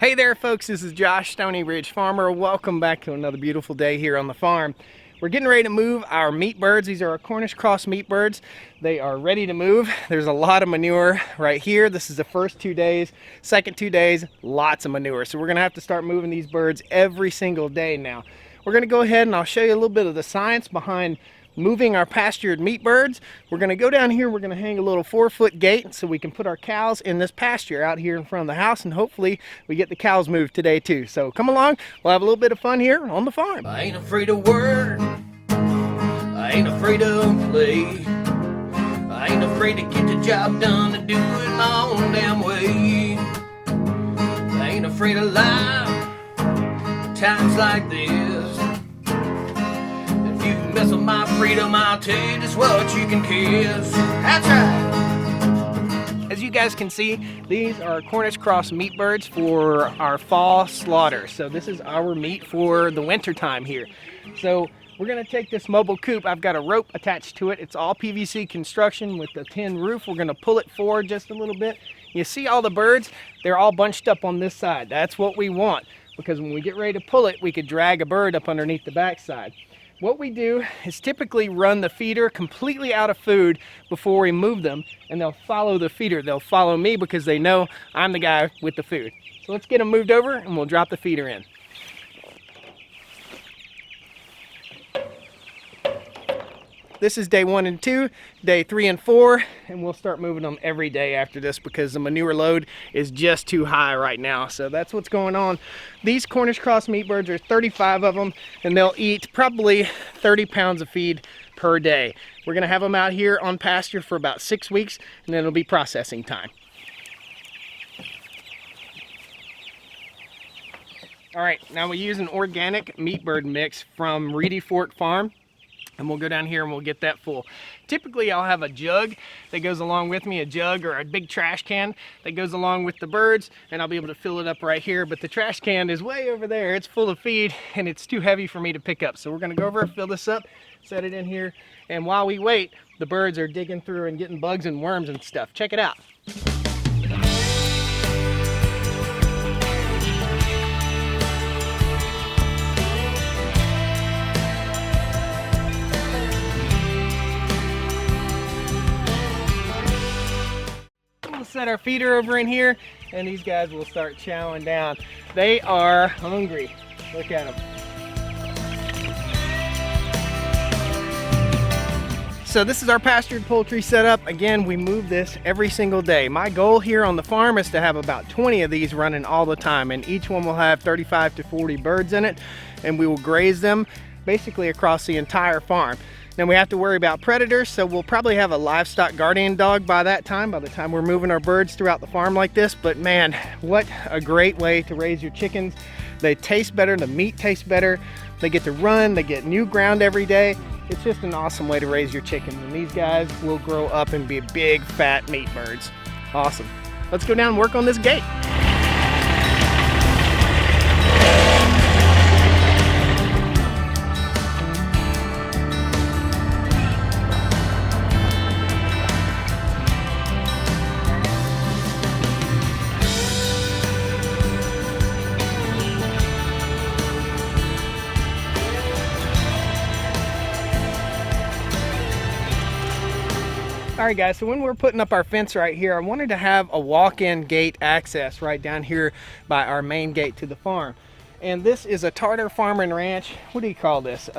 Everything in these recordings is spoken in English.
Hey there folks, this is Josh, Stoney Ridge Farmer. Welcome back to another beautiful day here on the farm. We're getting ready to move our meat birds. These are our Cornish cross meat birds. They are ready to move. There's a lot of manure right here. This is the first 2 days. Second 2 days, lots of manure. So we're gonna have to start moving these birds every single day now. We're gonna go ahead and I'll show you a little bit of the science behind moving our pastured meat birds. We're gonna go down here, we're gonna hang a little 4-foot gate so we can put our cows in this pasture out here in front of the house, and hopefully we get the cows moved today too. So come along, we'll have a little bit of fun here on the farm. I ain't afraid of work, I ain't afraid of play, I ain't afraid to get the job done and do it my own damn way. I ain't afraid of life, times like this. If you mess with my freedom, I'll tell you just what you can kiss. That's right. As you guys can see, these are Cornish cross meat birds for our fall slaughter. So this is our meat for the winter time here. So we're gonna take this mobile coop. I've got a rope attached to it. It's all PVC construction with a tin roof. We're gonna pull it forward just a little bit. You see all the birds? They're all bunched up on this side. That's what we want, because when we get ready to pull it, we could drag a bird up underneath the backside. What we do is typically run the feeder completely out of food before we move them, and they'll follow the feeder. They'll follow me because they know I'm the guy with the food. So let's get them moved over and we'll drop the feeder in. This is day 1 and 2, day 3 and 4, and we'll start moving them every day after this because the manure load is just too high right now. So that's what's going on. These Cornish cross meat birds, are 35 of them, and they'll eat probably 30 pounds of feed per day. We're gonna have them out here on pasture for about 6 weeks, and then it'll be processing time. All right, now we use an organic meat bird mix from Reedy Fork Farm. And we'll go down here and we'll get that full. Typically I'll have a jug that goes along with me, a jug or a big trash can that goes along with the birds, and I'll be able to fill it up right here. But the trash can is way over there. It's full of feed and it's too heavy for me to pick up. So we're gonna go over, fill this up, set it in here, and while we wait, the birds are digging through and getting bugs and worms and stuff. Check it out. Set our feeder over in here, and these guys will start chowing down. They are hungry. Look at them. So this is our pastured poultry setup. Again, we move this every single day. My goal here on the farm is to have about 20 of these running all the time, and each one will have 35 to 40 birds in it, and we will graze them basically across the entire farm. Then we have to worry about predators, so we'll probably have a livestock guardian dog by the time we're moving our birds throughout the farm like this. But man, what a great way to raise your chickens. They taste better, the meat tastes better, they get to run, they get new ground every day. It's just an awesome way to raise your chickens, and these guys will grow up and be big, fat meat birds. Awesome. Let's go down and work on this gate. All right guys, so when we're putting up our fence right here, I wanted to have a walk-in gate access right down here by our main gate to the farm. And this is a Tartar Farm and Ranch, what do you call this?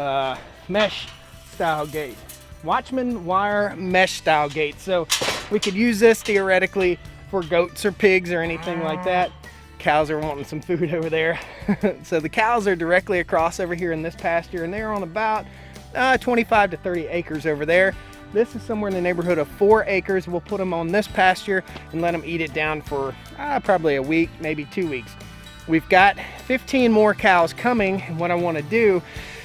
Mesh style gate. Watchman wire mesh style gate. So we could use this theoretically for goats or pigs or anything like that. Cows are wanting some food over there. So the cows are directly across over here in this pasture, and they're on about 25 to 30 acres over there. This is somewhere in the neighborhood of 4 acres. We'll put them on this pasture and let them eat it down for probably a week, maybe 2 weeks. We've got 15 more cows coming, and what I want to do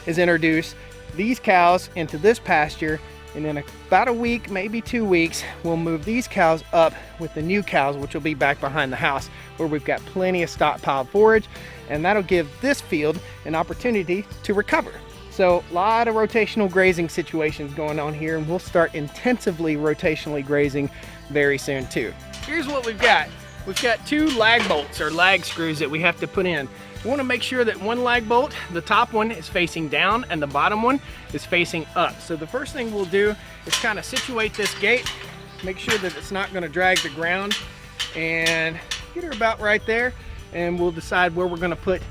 is introduce these cows into this pasture, and in about a week, maybe 2 weeks, we'll move these cows up with the new cows, which will be back behind the house where we've got plenty of stockpiled forage, and that'll give this field an opportunity to recover. So a lot of rotational grazing situations going on here, and we'll start intensively rotationally grazing very soon too. Here's what we've got. We've got 2 lag bolts or lag screws that we have to put in. We want to make sure that one lag bolt, the top one, is facing down and the bottom one is facing up. So the first thing we'll do is kind of situate this gate, make sure that it's not going to drag the ground, and get her about right there, and we'll decide where we're going to put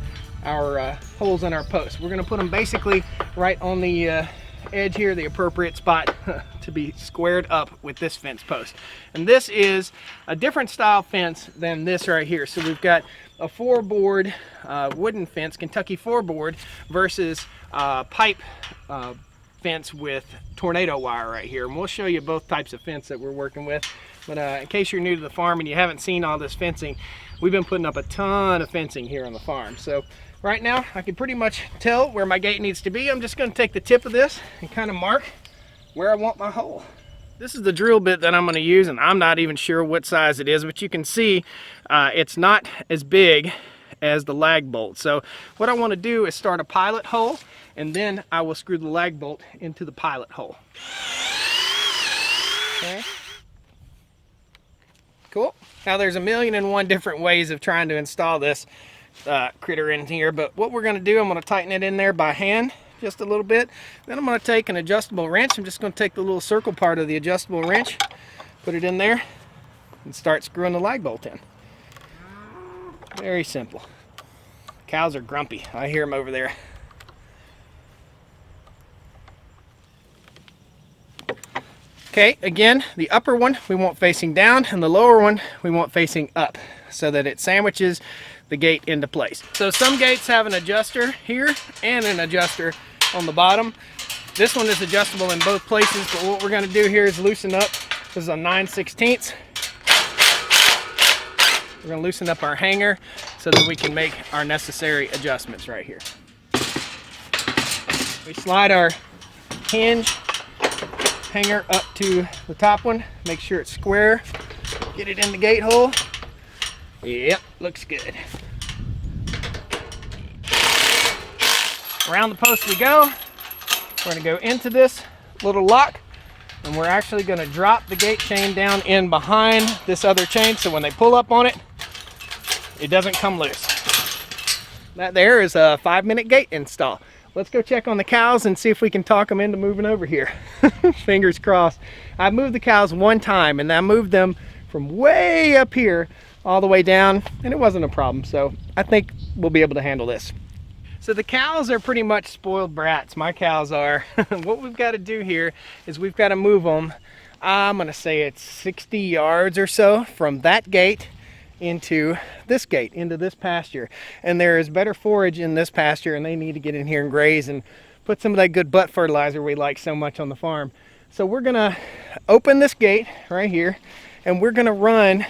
our holes in our posts. We're going to put them basically right on the edge here, the appropriate spot to be squared up with this fence post. And this is a different style fence than this right here. So we've got a 4-board wooden fence, Kentucky 4-board, versus pipe fence with tornado wire right here. And we'll show you both types of fence that we're working with. But in case you're new to the farm and you haven't seen all this fencing, we've been putting up a ton of fencing here on the farm. So right now I can pretty much tell where my gate needs to be. I'm just going to take the tip of this and kind of mark where I want my hole. This is the drill bit that I'm going to use, and I'm not even sure what size it is, but you can see it's not as big as the lag bolt. So what I want to do is start a pilot hole, and then I will screw the lag bolt into the pilot hole. Okay. Cool. Now there's 1,000,001 different ways of trying to install this critter in here, but what we're going to do, I'm going to tighten it in there by hand just a little bit. Then I'm going to take an adjustable wrench. I'm just going to take the little circle part of the adjustable wrench, put it in there, and start screwing the lag bolt in. Very simple. Cows are grumpy. I hear them over there. Okay, again, the upper one we want facing down, and the lower one we want facing up, so that it sandwiches the gate into place. So some gates have an adjuster here and an adjuster on the bottom. This one is adjustable in both places, but what we're going to do here is loosen up. This is a 9/16. We're going to loosen up our hanger so that we can make our necessary adjustments right here. We slide our hinge hanger up to the top one, make sure it's square, get it in the gate hole. Yep, looks good. Around the post we go. We're going to go into this little lock, and we're actually going to drop the gate chain down in behind this other chain, so when they pull up on it, it doesn't come loose. That there is a 5-minute gate install. Let's go check on the cows and see if we can talk them into moving over here. Fingers crossed. I moved the cows one time, and I moved them from way up here all the way down, and it wasn't a problem. So I think we'll be able to handle this. So the cows are pretty much spoiled brats. My cows are. What we've got to do here is we've got to move them, I'm going to say it's 60 yards or so from that gate into this gate, into this pasture. And there is better forage in this pasture, and they need to get in here and graze and put some of that good butt fertilizer we like so much on the farm. So we're going to open this gate right here, and we're going to run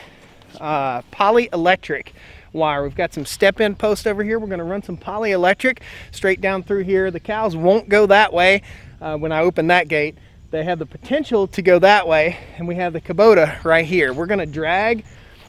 polyelectric wire. We've got some step-in posts over here. We're going to run some polyelectric straight down through here. The cows won't go that way when I open that gate. They have the potential to go that way, and we have the Kubota right here. We're going to drag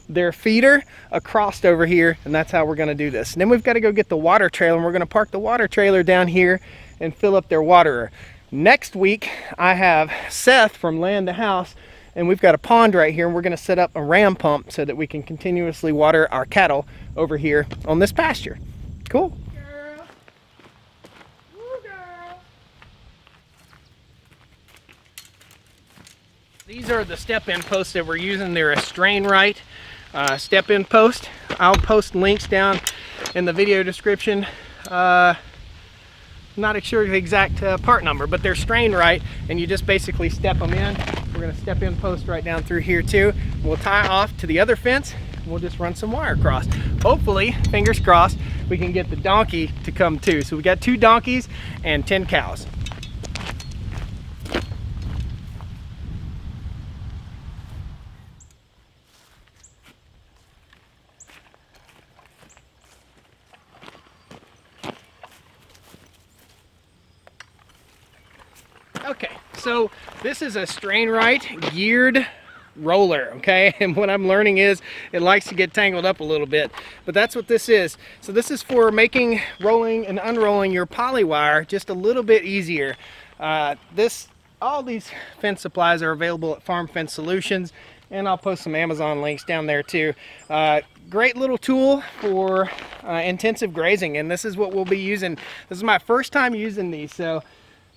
their feeder across over here, and that's how we're going to do this. And then we've got to go get the water trailer, and we're going to park the water trailer down here and fill up their waterer. Next week I have Seth from Land to House, and we've got a pond right here, and we're going to set up a ram pump so that we can continuously water our cattle over here on this pasture. Cool. Girl. Woo, girl. These are the step-in posts that we're using. They're a strain right step-in post. I'll post links down in the video description. Not sure the exact part number, but they're strain right, and you just basically step them in. We're going to step in post right down through here too. We'll tie off to the other fence, and we'll just run some wire across. Hopefully, fingers crossed, we can get the donkey to come too. So we got 2 donkeys and 10 cows. Okay, so this is a strain right geared roller, okay? And what I'm learning is it likes to get tangled up a little bit, but that's what this is. So this is for making rolling and unrolling your poly wire just a little bit easier. All these fence supplies are available at Farm Fence Solutions. and I'll post some Amazon links down there too. Great little tool for intensive grazing, and this is what we'll be using. This is my first time using these, so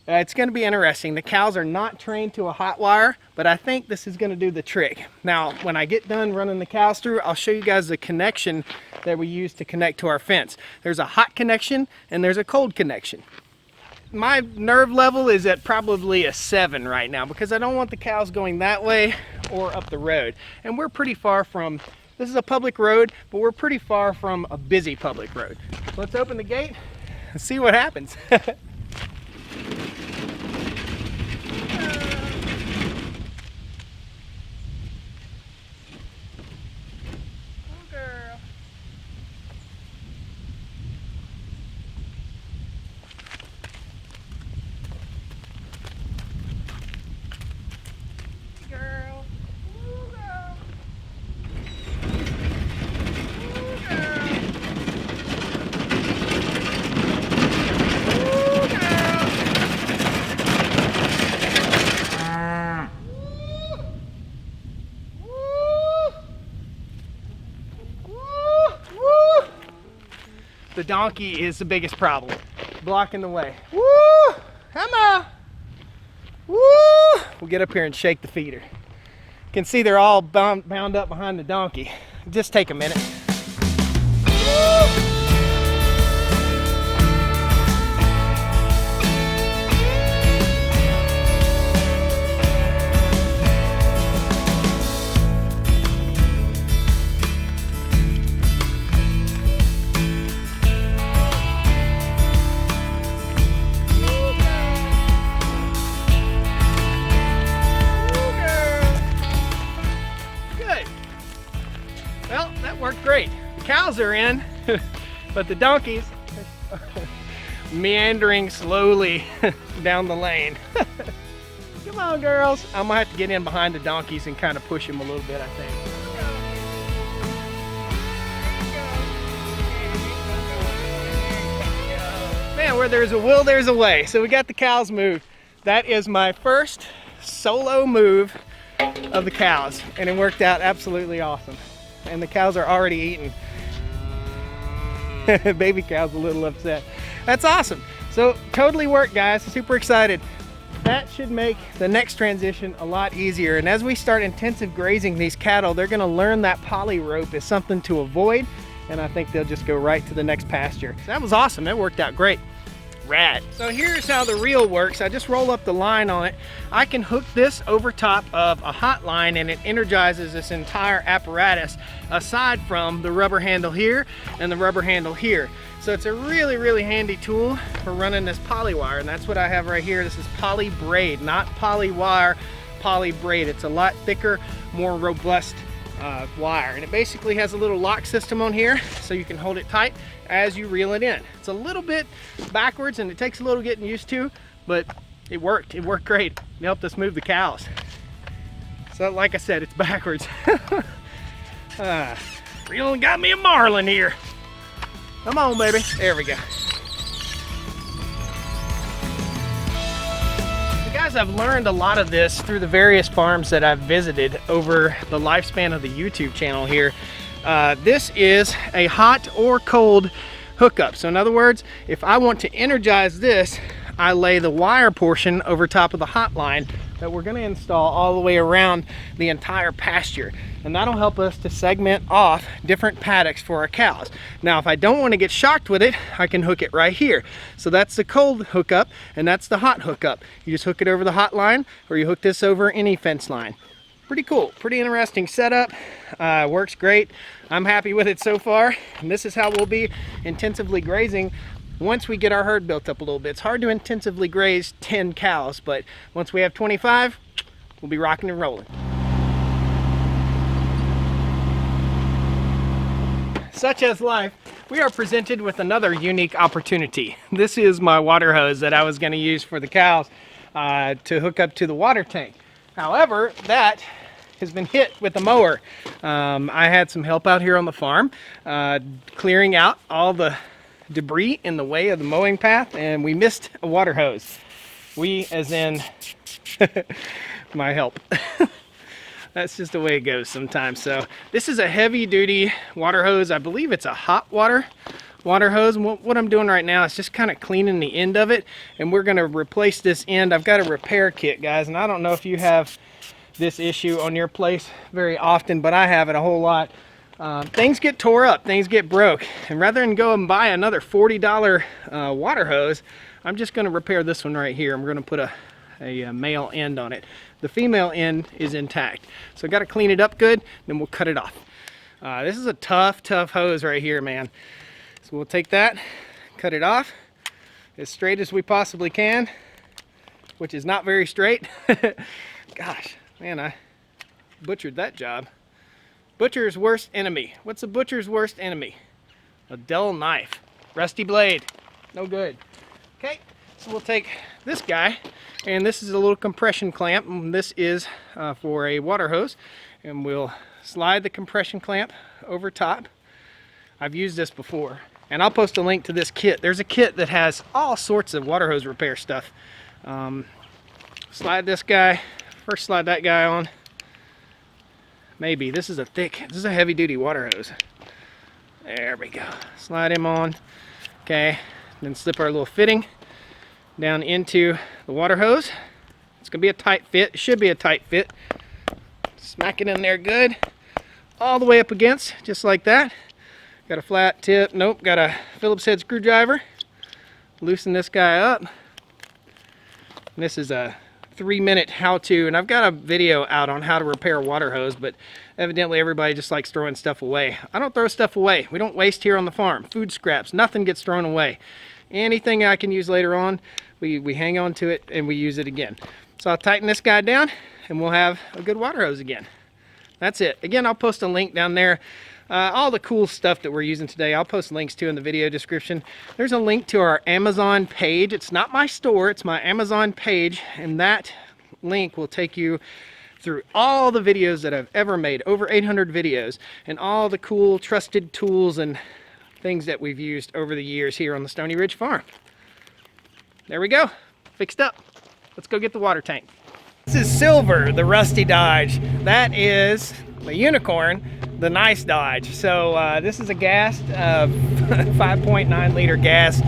it's going to be interesting. The cows are not trained to a hot wire, but I think this is going to do the trick. Now, when I get done running the cows through, I'll show you guys the connection that we use to connect to our fence. There's a hot connection and there's a cold connection. My nerve level is at probably a 7 right now because I don't want the cows going that way or up the road. And we're pretty far from, this is a public road, but we're pretty far from a busy public road. Let's open the gate and see what happens. The donkey is the biggest problem, blocking the way. Woo! Come on! Woo! We'll get up here and shake the feeder. You can see they're all bound up behind the donkey. Just take a minute. Woo! Well, that worked great. The cows are in, but the donkeys are meandering slowly down the lane. Come on, girls. I'm gonna have to get in behind the donkeys and kind of push them a little bit, I think. Man, where there's a will, there's a way. So we got the cows moved. That is my first solo move of the cows, and it worked out absolutely awesome. And the cows are already eating. Baby cow's a little upset. That's awesome. So totally worked, guys. Super excited. That should make the next transition a lot easier. And as we start intensive grazing these cattle, they're gonna learn that poly rope is something to avoid, and I think they'll just go right to the next pasture. So that was awesome. That worked out great. Rad. So here's how the reel works. I just roll up the line on it. I can hook this over top of a hot line and it energizes this entire apparatus aside from the rubber handle here and the rubber handle here. So it's a really, really handy tool for running this poly wire, and that's what I have right here. This is poly braid, not poly wire, poly braid. It's a lot thicker, more robust wire, and it basically has a little lock system on here so you can hold it tight as you reel it in. It's a little bit backwards and it takes a little getting used to, but it worked great. It helped us move the cows. So like I said, it's backwards. Reeling got me a marlin here. Come on, baby. There we go. Guys, I've learned a lot of this through the various farms that I've visited over the lifespan of the YouTube channel here. This is a hot or cold hookup. So in other words, if I want to energize this, I lay the wire portion over top of the hot line that we're going to install all the way around the entire pasture. And that'll help us to segment off different paddocks for our cows. Now, if I don't want to get shocked with it, I can hook it right here. So that's the cold hookup, and that's the hot hookup. You just hook it over the hot line, or you hook this over any fence line. Pretty cool, pretty interesting setup. Works great. I'm happy with it so far. And this is how we'll be intensively grazing once we get our herd built up a little bit. It's hard to intensively graze 10 cows, but once we have 25, we'll be rocking and rolling. Such as life, we are presented with another unique opportunity. This is my water hose that I was going to use for the cows to hook up to the water tank. However, that has been hit with the mower. I had some help out here on the farm clearing out all the debris in the way of the mowing path, and we missed a water hose. We as in my help. That's just the way it goes sometimes. So this is a heavy duty water hose. I believe it's a hot water hose. And what I'm doing right now is just kind of cleaning the end of it, and we're going to replace this end. I've got a repair kit, guys, and I don't know if you have this issue on your place very often, but I have it a whole lot. Things get tore up, things get broke, and rather than go and buy another $40 water hose, I'm just going to repair this one right here. I'm going to put a male end on it. The female end is intact, so I got to clean it up good, then we'll cut it off. This is a tough hose right here, man. So we'll take that, cut it off as straight as we possibly can, which is not very straight. Gosh, man, I butchered that job. Butcher's worst enemy. What's a butcher's worst enemy? A dull knife. Rusty blade. No good. Okay, so we'll take this guy, and this is a little compression clamp. And this is for a water hose, and we'll slide the compression clamp over top. I've used this before, and I'll post a link to this kit. There's a kit that has all sorts of water hose repair stuff. Slide this guy. First slide that guy on. Maybe. This is a heavy duty water hose. There we go. Slide him on. Okay. Then slip our little fitting down into the water hose. It's going to be a tight fit. It should be a tight fit. Smack it in there good. All the way up against, just like that. Got a flat tip. Nope. Got a Phillips head screwdriver. Loosen this guy up. And this is a 3-minute how-to, and I've got a video out on how to repair a water hose, but evidently everybody just likes throwing stuff away. I don't throw stuff away. We don't waste here on the farm. Food scraps, nothing gets thrown away. Anything I can use later on, we hang on to it and we use it again. So I'll tighten this guy down and we'll have a good water hose again. That's it. Again, I'll post a link down there. All the cool stuff that we're using today, I'll post links to in the video description. There's a link to our Amazon page. It's not my store, it's my Amazon page, and that link will take you through all the videos that I've ever made, over 800 videos, and all the cool trusted tools and things that we've used over the years here on the Stoney Ridge farm. There we go, fixed up. Let's go get the water tank. This is Silver, the rusty Dodge. That is the Unicorn, the nice Dodge. So this is a gassed 5.9 liter gas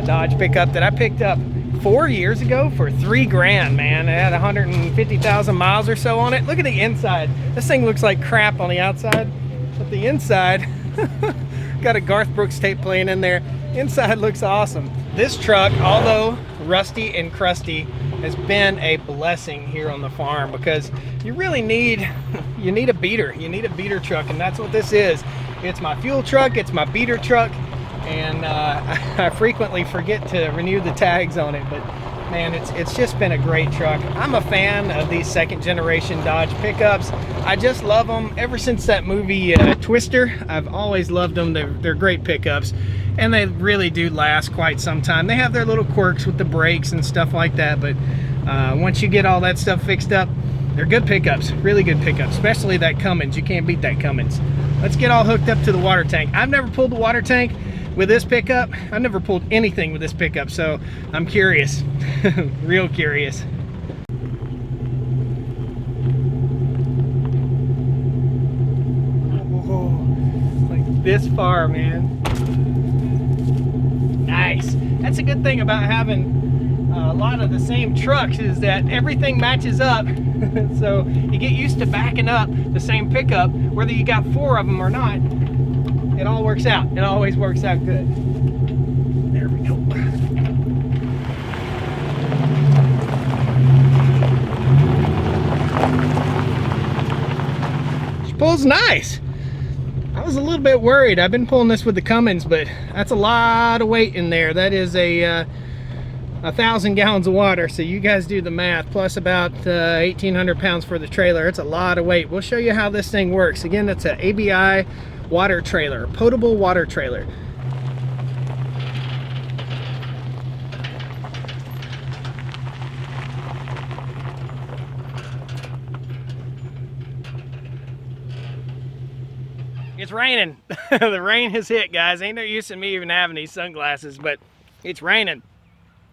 Dodge pickup that I picked up 4 years ago for $3,000, man. It had 150,000 miles or so on it. Look at the inside. This thing looks like crap on the outside, but the inside, got a Garth Brooks tape playing in there. Inside looks awesome. This truck, although rusty and crusty, has been a blessing here on the farm because you really need a beater. You need a beater truck, and that's what this is. It's my fuel truck, it's my beater truck, and I frequently forget to renew the tags on it, but man, it's just been a great truck. I'm a fan of these second generation Dodge pickups. I just love them. Ever since that movie Twister, I've always loved them. They're great pickups, and they really do last quite some time. They have their little quirks with the brakes and stuff like that, but once you get all that stuff fixed up, they're good pickups, really good pickups, especially that Cummins. You can't beat that Cummins. Let's get all hooked up to the water tank. I've never pulled the water tank with this pickup. I've never pulled anything with this pickup, so I'm curious, real curious. Whoa, like this far, man. Nice. That's a good thing about having a lot of the same trucks, is that everything matches up. So you get used to backing up the same pickup, whether you got 4 of them or not. It all works out. It always works out good. There we go. She pulls nice. I was a little bit worried. I've been pulling this with the Cummins, but that's a lot of weight in there. That is a 1,000 gallons of water, so you guys do the math, plus about 1,800 pounds for the trailer. It's a lot of weight. We'll show you how this thing works. Again, it's an ABI water trailer, potable water trailer. It's raining. The rain has hit, guys. Ain't no use in me even having these sunglasses, but it's raining.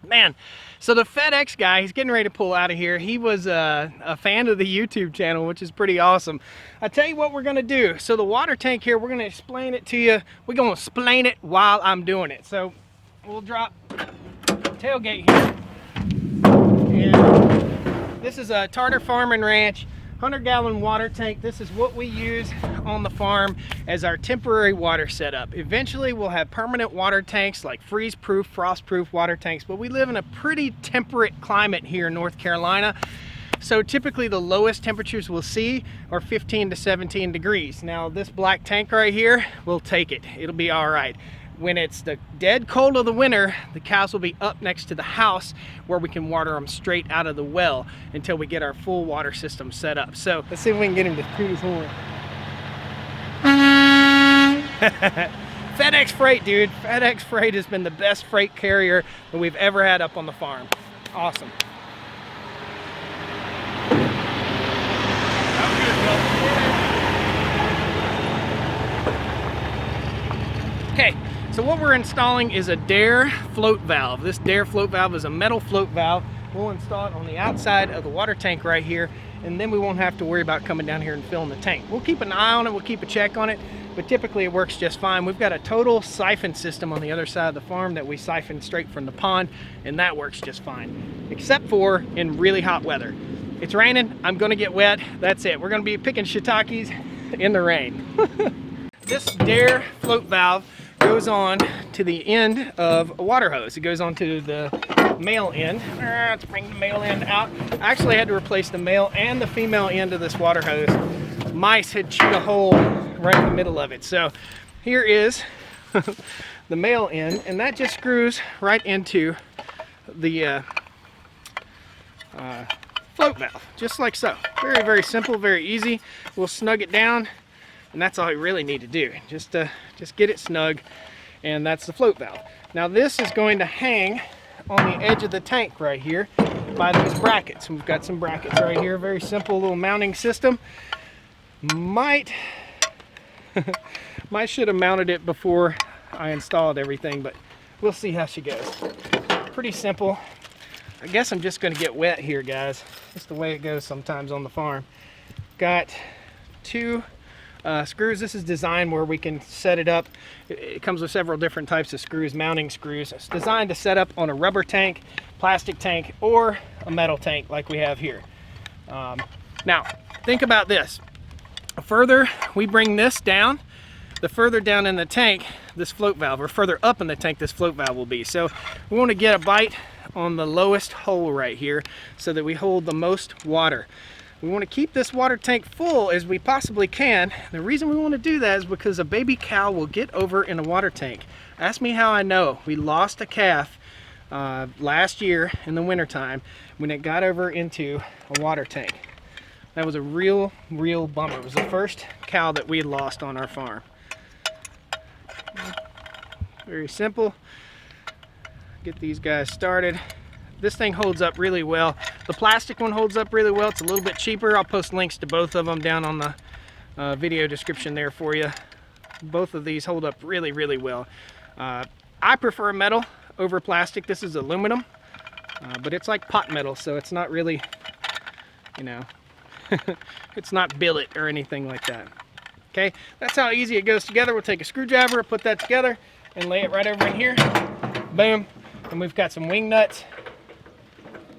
Man, so the FedEx guy, he's getting ready to pull out of here. He was a fan of the YouTube channel, which is pretty awesome. I tell you what we're gonna do. So the water tank here, we're gonna explain it to you. We're gonna explain it while I'm doing it. So we'll drop tailgate here. And this is a Tartar Farm and Ranch 100-gallon water tank. This is what we use on the farm as our temporary water setup. Eventually we'll have permanent water tanks like freeze-proof, frost-proof water tanks, but we live in a pretty temperate climate here in North Carolina. So typically the lowest temperatures we'll see are 15 to 17 degrees. Now this black tank right here, we'll take it. It'll be all right. When it's the dead cold of the winter, the cows will be up next to the house where we can water them straight out of the well until we get our full water system set up. So let's see if we can get him to toot his horn. FedEx Freight, dude. FedEx Freight has been the best freight carrier that we've ever had up on the farm. Awesome. Okay. So what we're installing is a Dare float valve. This Dare float valve is a metal float valve. We'll install it on the outside of the water tank right here, and then we won't have to worry about coming down here and filling the tank. We'll keep an eye on it, we'll keep a check on it, but typically it works just fine. We've got a total siphon system on the other side of the farm that we siphon straight from the pond, and that works just fine, except for in really hot weather. It's raining, I'm gonna get wet, that's it. We're gonna be picking shiitakes in the rain. This Dare float valve goes on to the end of a water hose. It goes on to the male end. Let's bring the male end out. I actually had to replace the male and the female end of this water hose. Mice had chewed a hole right in the middle of it. So here is the male end, and that just screws right into the float valve, just like so. Very, very simple, very easy. We'll snug it down, and that's all you really need to do. Just get it snug, and that's the float valve. Now this is going to hang on the edge of the tank right here by these brackets. We've got some brackets right here. Very simple little mounting system. Might should have mounted it before I installed everything, but we'll see how she goes. Pretty simple. I guess I'm just going to get wet here, guys. That's the way it goes sometimes on the farm. Got two screws. This is designed where we can set it up. It comes with several different types of screws, mounting screws. It's designed to set up on a rubber tank, plastic tank, or a metal tank like we have here. Now, think about this. The further we bring this down, the further down in the tank this float valve, or further up in the tank this float valve will be. So we want to get a bite on the lowest hole right here so that we hold the most water. We want to keep this water tank full as we possibly can. The reason we want to do that is because a baby cow will get over in a water tank. Ask me how I know. We lost a calf last year in the wintertime when it got over into a water tank. That was a real bummer. It was the first cow that we had lost on our farm. Very simple. Get these guys started. This thing holds up really well. The plastic one holds up really well. It's a little bit cheaper. I'll post links to both of them down on the video description there for you. Both of these hold up really well. I prefer metal over plastic. This is aluminum, but it's like pot metal, so it's not really, you know, it's not billet or anything like that. Okay, that's how easy it goes together. We'll take a screwdriver, put that together, and lay it right over in here. Boom. And we've got some wing nuts.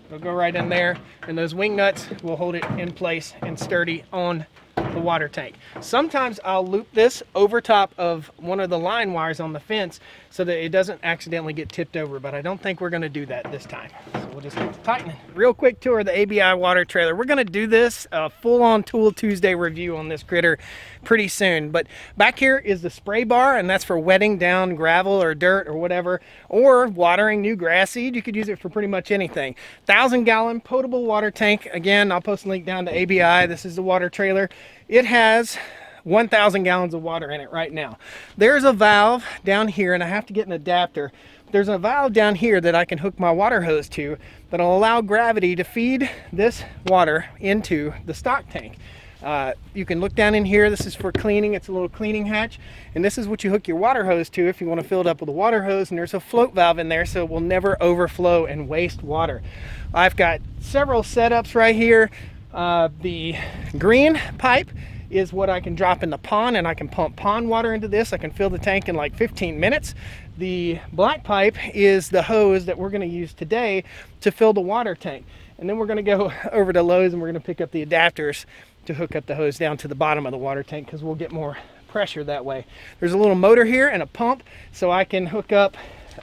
They'll go right in there, and those wing nuts will hold it in place and sturdy on the water tank. Sometimes I'll loop this over top of one of the line wires on the fence so that it doesn't accidentally get tipped over, but I don't think we're going to do that this time. So we'll just get to tightening. Real quick tour of the ABI water trailer. We're going to do this full-on Tool Tuesday review on this critter pretty soon, but back here is the spray bar, and that's for wetting down gravel or dirt or whatever, or watering new grass seed. You could use it for pretty much anything. 1,000-gallon potable water tank. Again, I'll post a link down to ABI. This is the water trailer. It has 1,000 gallons of water in it right now. There's a valve down here, and I have to get an adapter. There's a valve down here that I can hook my water hose to that'll allow gravity to feed this water into the stock tank. You can look down in here. This is for cleaning. It's a little cleaning hatch, and this is what you hook your water hose to if you want to fill it up with a water hose, and there's a float valve in there so it will never overflow and waste water. I've got several setups right here. The green pipe is what I can drop in the pond, and I can pump pond water into this. I can fill the tank in like 15 minutes. The black pipe is the hose that we're going to use today to fill the water tank. And then we're going to go over to Lowe's and we're going to pick up the adapters to hook up the hose down to the bottom of the water tank, because we'll get more pressure that way. There's a little motor here and a pump, so I can hook up.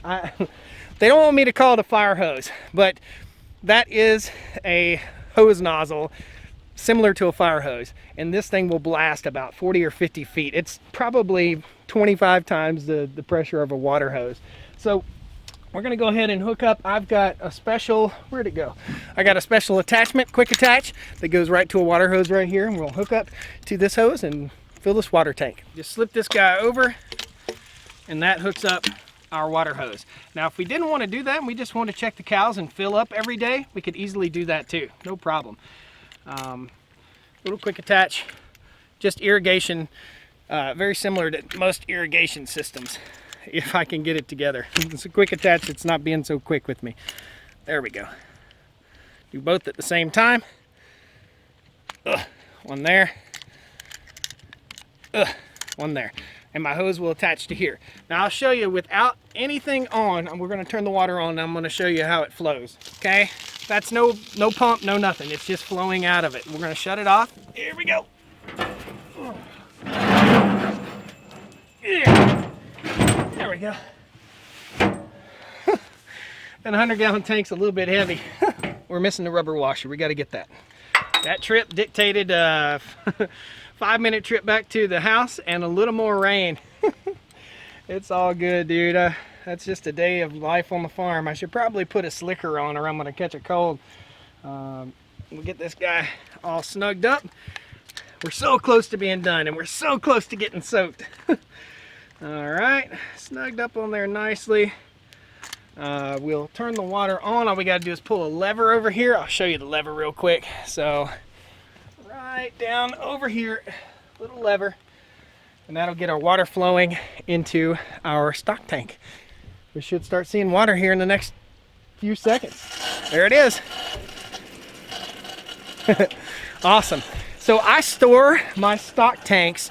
They don't want me to call it a fire hose, but that is a hose nozzle similar to a fire hose, and this thing will blast about 40 or 50 feet. It's probably 25 times the pressure of a water hose. So we're going to go ahead and hook up. I've got a special, where'd it go? I got a special attachment, quick attach, that goes right to a water hose right here, and we'll hook up to this hose and fill this water tank. Just slip this guy over, and that hooks up our water hose. Now, if we didn't want to do that and we just want to check the cows and fill up every day, we could easily do that too, no problem. Little quick attach, just irrigation, very similar to most irrigation systems, if I can get it together. It's a quick attach, it's not being so quick with me. There we go. Do both at the same time. One there. One there. And my hose will attach to here. Now I'll show you without anything on, and we're going to turn the water on, and I'm going to show you how it flows. Okay? That's no pump, no nothing. It's just flowing out of it. We're going to shut it off. Here we go. Yeah. There we go. And 100-gallon tank's a little bit heavy. We're missing the rubber washer. We got to get that. That trip dictated a 5-minute trip back to the house and a little more rain. It's all good, dude. That's just a day of life on the farm. I should probably put a slicker on or I'm gonna catch a cold. We'll get this guy all snugged up. We're so close to being done, and we're so close to getting soaked. All right, snugged up on there nicely. We'll turn the water on. All we gotta do is pull a lever over here. I'll show you the lever real quick. So right down over here, little lever, and that'll get our water flowing into our stock tank. We should start seeing water here in the next few seconds. There it is. Awesome. So I store my stock tanks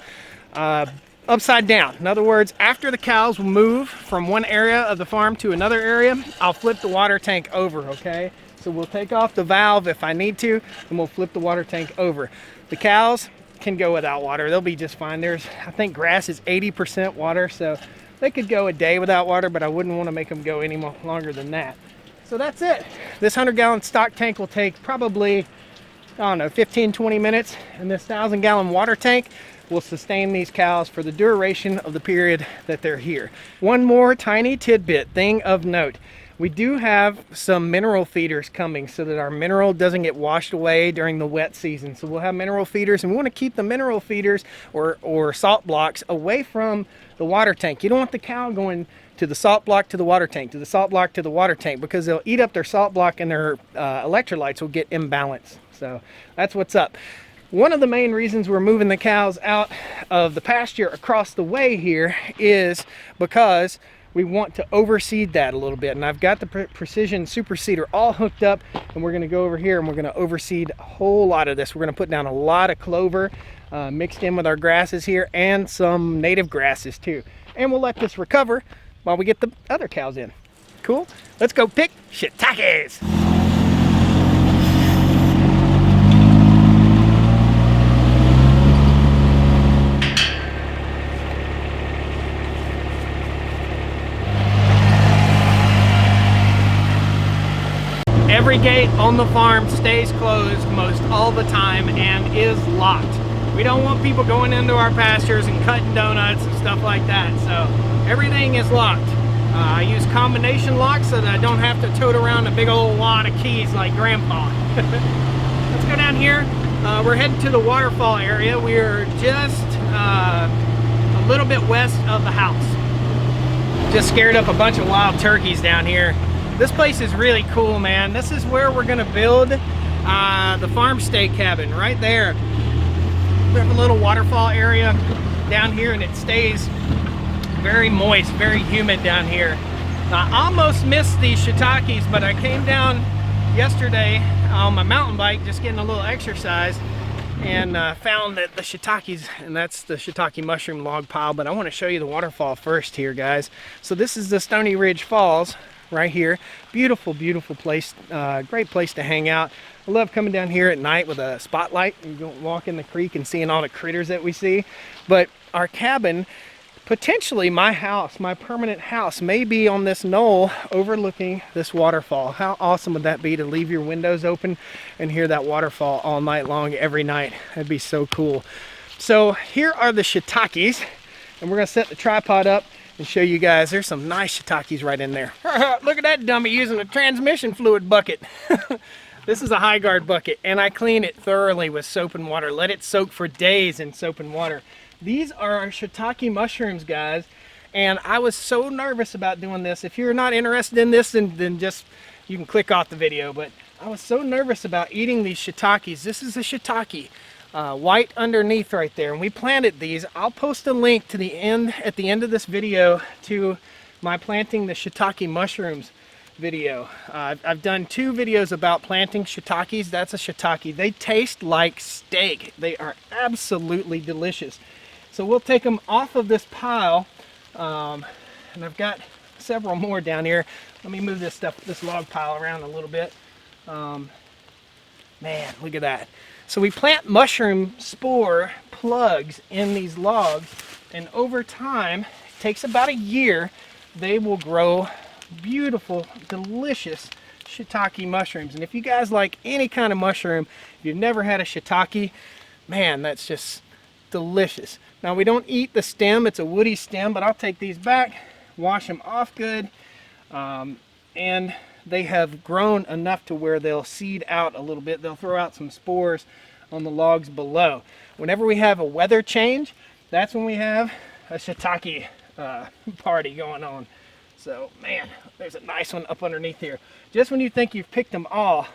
upside down. In other words, after the cows move from one area of the farm to another area, I'll flip the water tank over, okay? So we'll take off the valve if I need to, and we'll flip the water tank over. The cows can go without water. They'll be just fine. I think grass is 80% water, so they could go a day without water, but I wouldn't want to make them go any more longer than that. So that's it. This 100-gallon stock tank will take probably, I don't know, 15, 20 minutes, and this 1,000-gallon water tank will sustain these cows for the duration of the period that they're here. One more tiny tidbit, thing of note. We do have some mineral feeders coming so that our mineral doesn't get washed away during the wet season. So we'll have mineral feeders, and we want to keep the mineral feeders or salt blocks away from the water tank. You don't want the cow going to the salt block to the water tank, to the salt block to the water tank, because they'll eat up their salt block and their electrolytes will get imbalanced. So that's what's up. One of the main reasons we're moving the cows out of the pasture across the way here is because we want to overseed that a little bit, and I've got the precision super seeder all hooked up, and we're going to go over here and we're going to overseed a whole lot of this. We're going to put down a lot of clover mixed in with our grasses here, and some native grasses too, and we'll let this recover while we get the other cows in. Cool? Let's go pick shiitakes. Every gate on the farm stays closed most all the time and is locked. We don't want people going into our pastures and cutting donuts and stuff like that, so everything is locked. I use combination locks so that I don't have to tote around a big old wad of keys like Grandpa. Let's go down here. We're heading to the waterfall area. We are just a little bit west of the house. Just scared up a bunch of wild turkeys down here. This place is really cool, man. This is where we're gonna build the farm stay cabin, right there. We have a little waterfall area down here, and it stays very moist, very humid down here. I almost missed these shiitakes, but I came down yesterday on my mountain bike, just getting a little exercise, and found that the shiitakes, and that's the shiitake mushroom log pile. But I want to show you the waterfall first here, guys. So this is the Stoney Ridge Falls right here. Beautiful, beautiful place. Great place to hang out. I love coming down here at night with a spotlight and go walk in the creek and seeing all the critters that we see. But our cabin, potentially my house, my permanent house, may be on this knoll overlooking this waterfall. How awesome would that be to leave your windows open and hear that waterfall all night long, every night? That'd be so cool. So here are the shiitakes, and we're gonna set the tripod up and show you guys. There's some nice shiitakes right in there. Look at that dummy using a transmission fluid bucket. This is a high guard bucket, and I clean it thoroughly with soap and water. Let it soak for days in soap and water. These are our shiitake mushrooms, guys, and I was so nervous about doing this. If you're not interested in this, then just, you can click off the video, but I was so nervous about eating these shiitakes. This is a shiitake, white underneath right there, and we planted these. I'll post a link to the end, at the end of this video, to my planting the shiitake mushrooms video. I've done 2 videos about planting shiitakes. That's a shiitake. They taste like steak. They are absolutely delicious. So we'll take them off of this pile, and I've got several more down here. Let me move this log pile around a little bit. Man, look at that. So we plant mushroom spore plugs in these logs, and over time, it takes about a year, they will grow beautiful, delicious shiitake mushrooms. And if you guys like any kind of mushroom, if you've never had a shiitake, man, that's just delicious. Now, we don't eat the stem, it's a woody stem, but I'll take these back, wash them off good, and they have grown enough to where they'll seed out a little bit. They'll throw out some spores on the logs below. Whenever we have a weather change, that's when we have a shiitake party going on. So, man, there's a nice one up underneath here. Just when you think you've picked them all,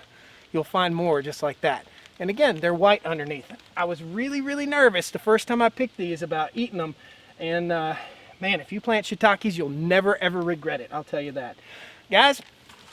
you'll find more just like that. And again, they're white underneath. I was really, really nervous the first time I picked these about eating them. And man, if you plant shiitakes, you'll never, ever regret it. I'll tell you that. Guys,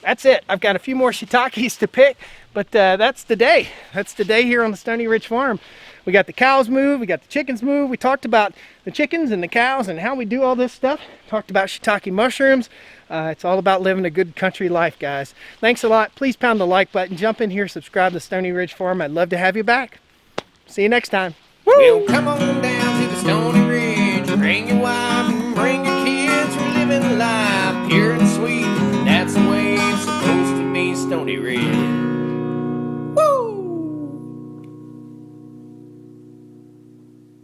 that's it. I've got a few more shiitakes to pick, but that's the day. That's the day here on the Stoney Ridge Farm. We got the cows moved, we got the chickens moved. We talked about the chickens and the cows and how we do all this stuff. Talked about shiitake mushrooms. It's all about living a good country life, guys. Thanks a lot. Please pound the like button. Jump in here, subscribe to Stoney Ridge Farm. I'd love to have you back. See you next time. Woo! Well, come on down to the Stoney